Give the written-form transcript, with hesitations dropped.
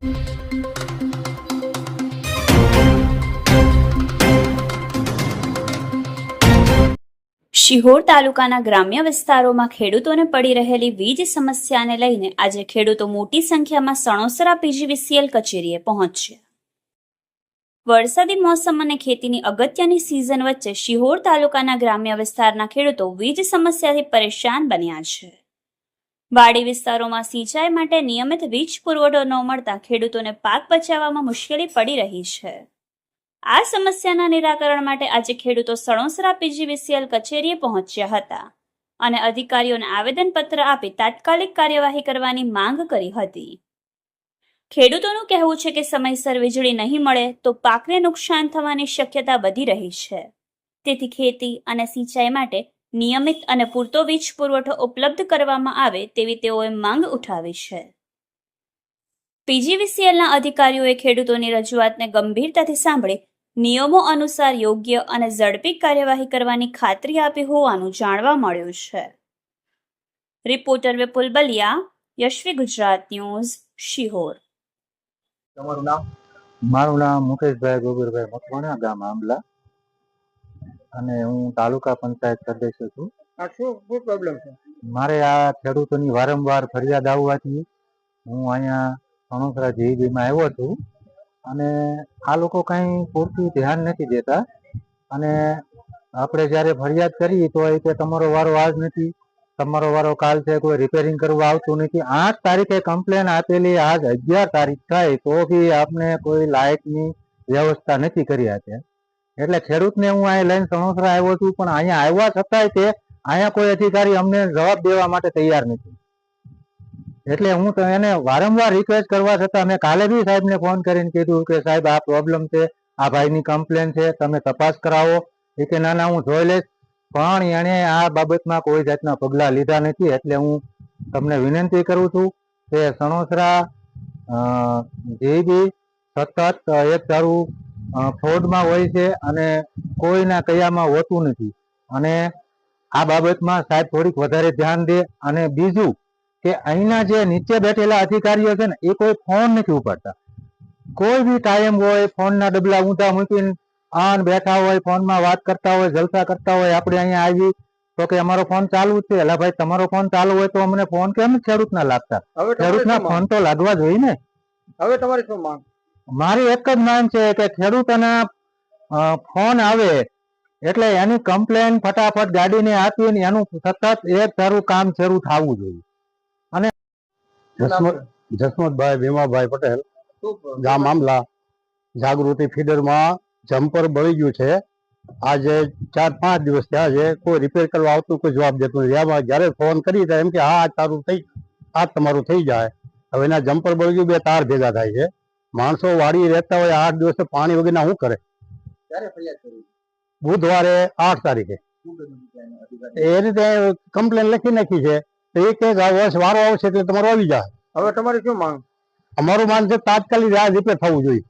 શિહોર તાલુકાના ગ્રામ્ય વિસ્તારોમાં ખેડૂતોને પડી રહેલી વીજ સમસ્યાને લઈને આજે ખેડૂતો મોટી સંખ્યામાં સણોસરા પીજીવીસીએલ કચેરીએ પહોંચ્યા. વરસાદી મોસમ અને ખેતીની અગત્યની સિઝન વચ્ચે શિહોર તાલુકાના ગ્રામ્ય વિસ્તારના ખેડૂતો વીજ સમસ્યાથી પરેશાન બન્યા છે. વાડી વિસ્તારોમાં સિંચાઈ માટે નિયમિત વીજ પુરવઠો ન મળતા ખેડૂતોને પાક બચાવવામાં મુશ્કેલી પડી રહી છે. આ સમસ્યાના નિરાકરણ માટે આજે ખેડૂતો સણોસરા પીજીવીસીએલ કચેરીએ પહોંચ્યા હતા અને અધિકારીઓને આવેદનપત્ર આપી તાત્કાલિક કાર્યવાહી કરવાની માંગ કરી હતી. ખેડૂતોનું કહેવું છે કે સમયસર વીજળી નહીં મળે તો પાકને નુકસાન થવાની શક્યતા વધી રહી છે. તેથી ખેતી અને સિંચાઈ માટે નિયમિત અને પૂરતો વીજ પુરવઠો ઉપલબ્ધ કરવામાં આવે તેવી તેઓએ માંગ ઉઠાવી છે. પીજીવીસીએલના અધિકારીઓએ ખેડૂતોની રજૂઆતને ગંભીરતાથી સાંભળી નિયમો અનુસાર યોગ્ય અને ઝડપી કાર્યવાહી કરવાની ખાતરી આપી હોવાનું જાણવા મળ્યું છે. રિપોર્ટર વિપુલ બલિયા, યશવી ગુજરાત ન્યૂઝ, શિહોર. તમારું નામ? મારું નામ મુકેશભાઈ ગોબરભાઈ મકવાણા, ગામ આંબલા, અને હું તાલુકા પંચાયત સદસ્ય છું. શું પ્રોબ્લેમ છે? મારે આ ખેડૂતોની વારંવાર ફરિયાદ આવવાથી હું અહીંયા સણોસરા જીઈબીમાં આવ્યો છું અને આ લોકો કંઈ પૂરતું ધ્યાન નથી દેતા અને આપણે જ્યારે ફરિયાદ કરી તો એ કે તમારો વારો આજ નથી, તમારો વારો કાલ છે, કોઈ રિપેરિંગ કરવા આવતું નથી. 8 તારીખે કમ્પ્લેન આપેલી, આજ 11 તારીખ થાય તો બી આપને કોઈ લાઇટની વ્યવસ્થા નથી કરી આપ્યા. એટલે ખેડૂતને હું અહીંયા લઈને સણોસરા આવ્યો છું, પણ અહીંયા આવ્યા છતાંય તે અહીંયા કોઈ અધિકારી અમને જવાબ દેવા માટે તૈયાર નથી. એટલે હું તો એને વારંવાર રિક્વેસ્ટ કરવા છતાં મેં કાલે બી સાહેબને ફોન કરીને કીધું કે સાહેબ આ પ્રોબ્લેમ છે, આ ભાઈની કમ્પ્લેન છે, તમે તપાસ કરાવો. એ કે ના હું જોઈ લઈશ, પણ એણે આ બાબતમાં કોઈ જાતના પગલાં લીધા નથી. એટલે હું તમને વિનંતી કરું છું કે સણોસરા જીઈબી સતત એક ધારું ફ્રોડમાં હોય છે અને કોઈના કયામાં હોતું નથી. અને આ બાબતમાં સાહેબ થોડીક વધારે ધ્યાન દે. અને બીજું કે અહીંના જે નીચે બેઠેલા અધિકારીઓ છે ને એ કોઈ ફોન નથી ઉપાડતા. કોઈ બી ટાઈમ હોય ફોનના ડબલા ઊંધા મૂકીને આન બેઠા હોય, ફોનમાં વાત કરતા હોય, જલસા કરતા હોય. આપણે અહીંયા આવી તો કે અમારો ફોન ચાલુ જ છે. એટલે ભાઈ તમારો ફોન ચાલુ હોય તો અમને ફોન કેમ ખેડૂતના લાગતા? ખેડૂતના ફોન તો લાગવા જોઈએ ને. હવે તમારી શું માંગ? મારી એક જ માંગ છે કે ખેડૂતોના ફોન આવે એટલે એની કમ્પ્લેન ફટાફટ ગાડીને આપીને એનું સતત એક ધારું કામ શરૂ થવું જોઈએ. અને જસમતભાઈ ભીમાભાઈ પટેલ, ગામ આંબલા, જાગૃતિ ફીડરમાં જમ્પર બળી ગયું છે. આજે 4-5 દિવસ થયા છે, કોઈ રિપેર કરવા આવતું, કોઈ જવાબ દેતું નથી. જયારે ફોન કરી ત્યારે એમ કે હા આજ તમારું થઈ જાય. હવે એના જમ્પર બળી ગયું, 2 તાર ભેગા થાય છે. માણસો વાડી રહેતા હોય 8 દિવસે પાણી વગરના શું કરે? બુધવારે 8 તારીખે એ રીતે કમ્પ્લેન લખી નાખી છે. એ કે વારો આવશે એટલે તમારો આવી જાય. હવે તમારી શું માંગ? અમારું માંગ છે તાત્કાલિક આ રિપેર થવું જોઈએ.